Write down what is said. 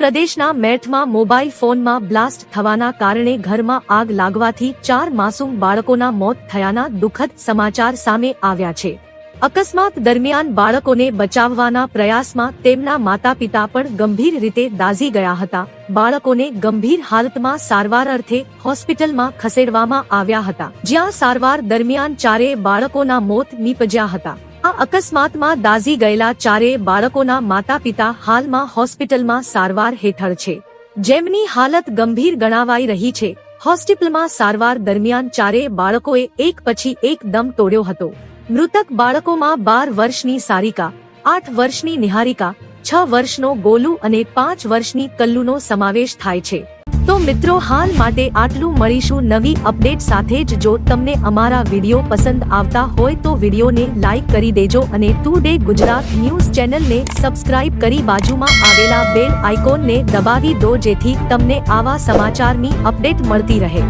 પ્રદેશના મેરઠમાં મોબાઈલ ફોનમાં બ્લાસ્ટ થવાના કારણે ઘરમાં આગ લાગવાથી 4 માસૂમ બાળકોના મોત થયાના દુઃખદ સમાચાર સામે આવ્યા છે। અકસ્માત દરમિયાન બાળકોને બચાવવાના પ્રયાસમાં તેમના માતાપિતા પણ ગંભીર રીતે દાઝી ગયા હતા। બાળકોને ગંભીર હાલતમાં સારવાર અર્થે હોસ્પિટલમાં ખસેડવામાં આવ્યા હતા, જ્યાં સારવાર દરમિયાન 4 બાળકોના મોત નીપજ્યા હતા। આ અકસ્માતમાં દાઝી ગયેલા 4 બાળકોના માતા-પિતા હાલમાં હોસ્પિટલમાં સારવાર હેઠળ છે, જેમની હાલત ગંભીર ગણાવાઈ રહી છે। હોસ્પિટલમાં સારવાર દરમિયાન 4 બાળકોએ એક પછી એક દમ તોડ્યો હતો। મૃતક બાળકોમાં 12 વર્ષની સારિકા, 8 વર્ષની નિહારિકા, 6 વર્ષનો ગોલુ અને 5 વર્ષની કલ્લુનો સમાવેશ થાય છે। તો મિત્રો, હાલ માટે આટલું। મળીશું નવી અપડેટ સાથે જ। જો તમને અમારા વિડીયો પસંદ આવતા હોય તો વિડીયોને લાઈક કરી દેજો અને ટુડે ગુજરાત ન્યૂઝ ચેનલને સબસ્ક્રાઇબ કરી બાજુમાં આવેલા બેલ આઇકોનને દબાવી દો, જેથી તમને આવા સમાચારની અપડેટ મળતી રહે।